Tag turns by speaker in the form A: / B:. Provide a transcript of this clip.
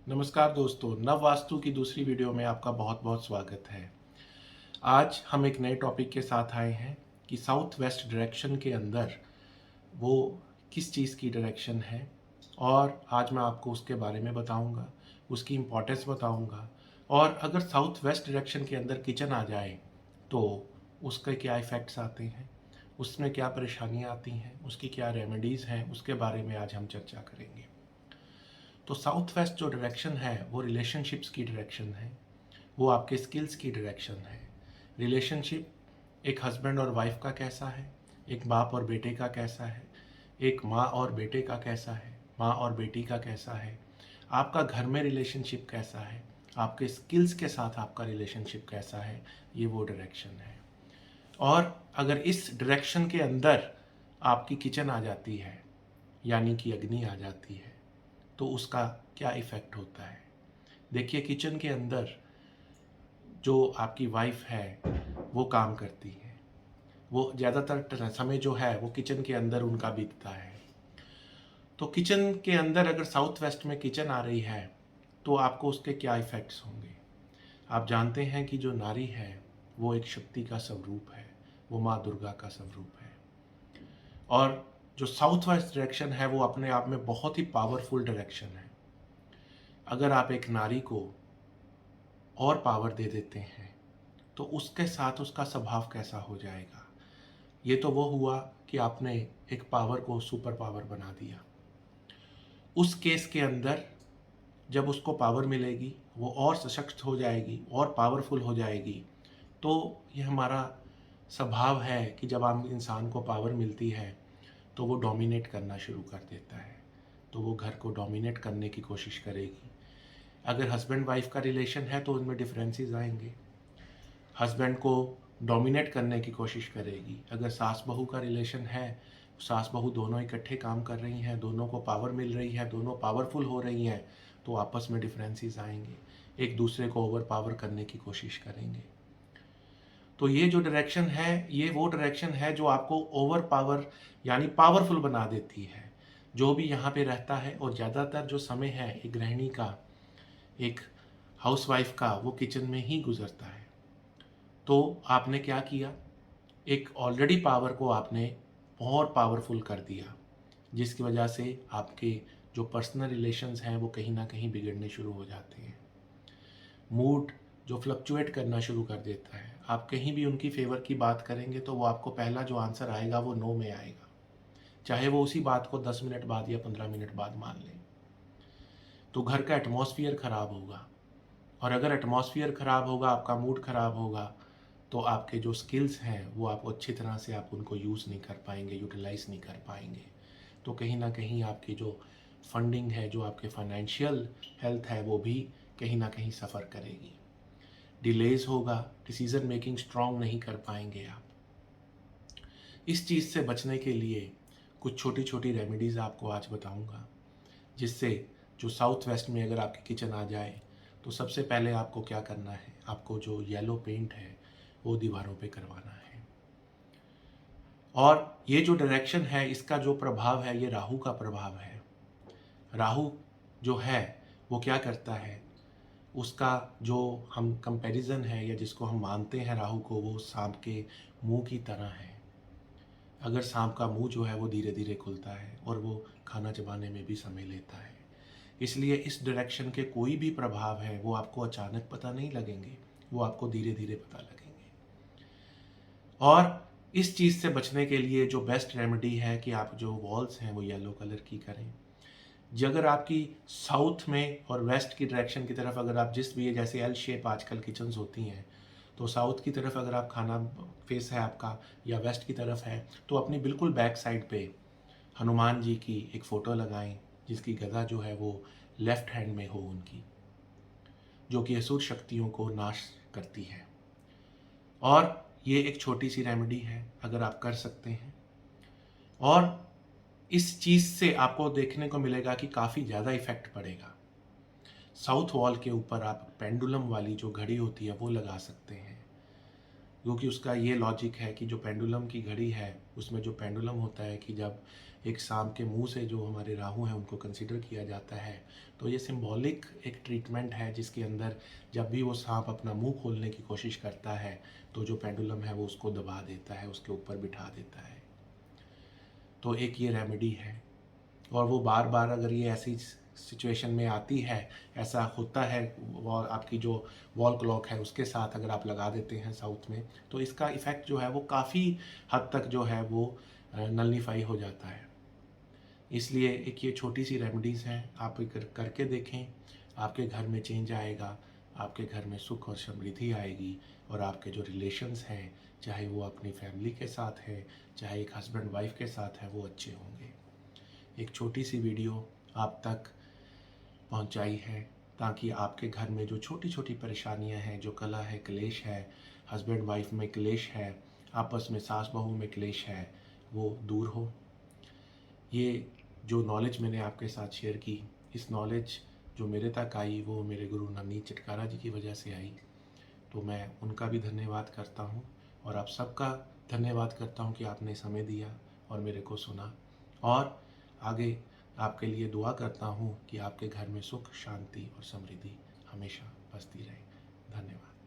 A: नमस्कार दोस्तों, नव वास्तु की दूसरी वीडियो में आपका बहुत बहुत स्वागत है। आज हम एक नए टॉपिक के साथ आए हैं कि साउथ वेस्ट डायरेक्शन के अंदर वो किस चीज़ की डायरेक्शन है, और आज मैं आपको उसके बारे में बताऊंगा, उसकी इम्पोर्टेंस बताऊंगा। और अगर साउथ वेस्ट डायरेक्शन के अंदर किचन आ जाए तो उसके क्या इफ़ेक्ट्स आते हैं, उसमें क्या परेशानियाँ आती हैं, उसकी क्या रेमेडीज़ हैं, उसके बारे में आज हम चर्चा करेंगे। तो साउथ वेस्ट जो डायरेक्शन है वो रिलेशनशिप्स की डायरेक्शन है, वो आपके स्किल्स की डायरेक्शन है। रिलेशनशिप एक हस्बैंड और वाइफ का कैसा है, एक बाप और बेटे का कैसा है, एक माँ और बेटे का कैसा है, माँ और बेटी का कैसा है, आपका घर में रिलेशनशिप कैसा है, आपके स्किल्स के साथ आपका रिलेशनशिप कैसा है, ये वो डायरेक्शन है। और अगर इस डायरेक्शन के अंदर आपकी किचन आ जाती है, यानी कि अग्नि आ जाती है, तो उसका क्या इफ़ेक्ट होता है। देखिए, किचन के अंदर जो आपकी वाइफ है वो काम करती है, वो ज़्यादातर समय जो है वो किचन के अंदर उनका बीतता है। तो किचन के अंदर अगर साउथ वेस्ट में किचन आ रही है तो आपको उसके क्या इफ़ेक्ट्स होंगे। आप जानते हैं कि जो नारी है वो एक शक्ति का स्वरूप है, वो माँ दुर्गा का स्वरूप है। और जो साउथ वेस्ट डायरेक्शन है वो अपने आप में बहुत ही पावरफुल डायरेक्शन है। अगर आप एक नारी को और पावर दे देते हैं तो उसके साथ उसका स्वभाव कैसा हो जाएगा। ये तो वो हुआ कि आपने एक पावर को सुपर पावर बना दिया। उस केस के अंदर जब उसको पावर मिलेगी वो और सशक्त हो जाएगी और पावरफुल हो जाएगी। तो ये हमारा स्वभाव है कि जब हम इंसान को पावर मिलती है तो वो डोमिनेट करना शुरू कर देता है, तो वो घर को डोमिनेट करने की कोशिश करेगी। अगर हस्बैंड वाइफ का रिलेशन है तो उनमें डिफरेंसेस आएंगे, हस्बैंड को डोमिनेट करने की कोशिश करेगी। अगर सास बहू का रिलेशन है, सास बहू दोनों इकट्ठे काम कर रही हैं, दोनों को पावर मिल रही है, दोनों पावरफुल हो रही हैं, तो आपस में डिफरेंसेस आएंगे, एक दूसरे को ओवर पावर करने की कोशिश करेंगे। तो ये जो डायरेक्शन है ये वो डायरेक्शन है जो आपको ओवर पावर यानी पावरफुल बना देती है। जो भी यहाँ पे रहता है, और ज़्यादातर जो समय है एक गृहिणी का, एक हाउसवाइफ का, वो किचन में ही गुजरता है। तो आपने क्या किया, एक ऑलरेडी पावर को आपने और पावरफुल कर दिया, जिसकी वजह से आपके जो पर्सनल रिलेशंस हैं वो कहीं ना कहीं बिगड़ने शुरू हो जाते हैं। मूड जो फ्लक्चुएट करना शुरू कर देता है, आप कहीं भी उनकी फेवर की बात करेंगे तो वो आपको पहला जो आंसर आएगा वो नो में आएगा, चाहे वो उसी बात को 10 मिनट बाद या 15 मिनट बाद मान लें। तो घर का एटमॉस्फेयर खराब होगा, और अगर एटमॉस्फेयर खराब होगा, आपका मूड खराब होगा, तो आपके जो स्किल्स हैं वो आप अच्छी तरह से आप उनको यूज़ नहीं कर पाएंगे, यूटिलाइज नहीं कर पाएंगे। तो कहीं ना कहीं आपकी जो फंडिंग है, जो आपके फाइनेंशियल हेल्थ है, वो भी कहीं ना कहीं सफ़र करेगी। डिलेज होगा, डिसीज़न मेकिंग स्ट्रांग नहीं कर पाएंगे आप। इस चीज़ से बचने के लिए कुछ छोटी छोटी रेमेडीज़ आपको आज बताऊंगा, जिससे जो साउथ वेस्ट में अगर आपकी किचन आ जाए तो सबसे पहले आपको क्या करना है, आपको जो येलो पेंट है वो दीवारों पे करवाना है। और ये जो डायरेक्शन है इसका जो प्रभाव है ये राहु का प्रभाव है। राहु जो है वो क्या करता है, उसका जो हम कंपैरिजन है या जिसको हम मानते हैं राहु को, वो सांप के मुंह की तरह है। अगर सांप का मुंह जो है वो धीरे धीरे खुलता है और वो खाना चबाने में भी समय लेता है। इसलिए इस डायरेक्शन के कोई भी प्रभाव है वो आपको अचानक पता नहीं लगेंगे, वो आपको धीरे धीरे पता लगेंगे। और इस चीज़ से बचने के लिए जो बेस्ट रेमेडी है कि आप जो वॉल्स हैं वो येलो कलर की करें। अगर आपकी साउथ में और वेस्ट की डायरेक्शन की तरफ अगर आप जिस भी, जैसे एल शेप आजकल किचन्स होती हैं, तो साउथ की तरफ अगर आप खाना फेस है आपका या वेस्ट की तरफ है, तो अपनी बिल्कुल बैक साइड पे हनुमान जी की एक फ़ोटो लगाएं, जिसकी गदा जो है वो लेफ्ट हैंड में हो उनकी, जो कि असुर शक्तियों को नाश करती है। और ये एक छोटी सी रेमेडी है, अगर आप कर सकते हैं। और इस चीज़ से आपको देखने को मिलेगा कि काफ़ी ज़्यादा इफ़ेक्ट पड़ेगा। साउथ वॉल के ऊपर आप पेंडुलम वाली जो घड़ी होती है वो लगा सकते हैं। क्योंकि उसका ये लॉजिक है कि जो पेंडुलम की घड़ी है उसमें जो पेंडुलम होता है कि जब एक सांप के मुंह से जो हमारे राहु हैं उनको कंसिडर किया जाता है, तो ये सिंबॉलिक एक ट्रीटमेंट है जिसके अंदर जब भी वो सांप अपना मुंह खोलने की कोशिश करता है तो जो पेंडुलम है वो उसको दबा देता है, उसके ऊपर बिठा देता है। तो एक ये रेमेडी है। और वो बार बार अगर ये ऐसी सिचुएशन में आती है, ऐसा होता है, और आपकी जो वॉल क्लॉक है उसके साथ अगर आप लगा देते हैं साउथ में, तो इसका इफ़ेक्ट जो है वो काफ़ी हद तक जो है वो नलिफाई हो जाता है। इसलिए एक ये छोटी सी रेमेडीज़ हैं, आप करके देखें, आपके घर में चेंज आएगा, आपके घर में सुख और समृद्धि आएगी, और आपके जो रिलेशंस हैं, चाहे वो अपनी फैमिली के साथ हैं, चाहे एक हस्बैंड वाइफ के साथ हैं, वो अच्छे होंगे। एक छोटी सी वीडियो आप तक पहुंचाई है ताकि आपके घर में जो छोटी छोटी परेशानियां हैं, जो कलह है, क्लेश है, हस्बैंड वाइफ में क्लेश है, आपस में सास बहू में क्लेश है, वो दूर हो। ये जो नॉलेज मैंने आपके साथ शेयर की, इस नॉलेज जो मेरे तक आई वो मेरे गुरु नवनीत चिटकारा जी की वजह से आई। तो मैं उनका भी धन्यवाद करता हूँ, और आप सबका धन्यवाद करता हूँ कि आपने समय दिया और मेरे को सुना। और आगे आपके लिए दुआ करता हूँ कि आपके घर में सुख, शांति और समृद्धि हमेशा बसती रहे। धन्यवाद।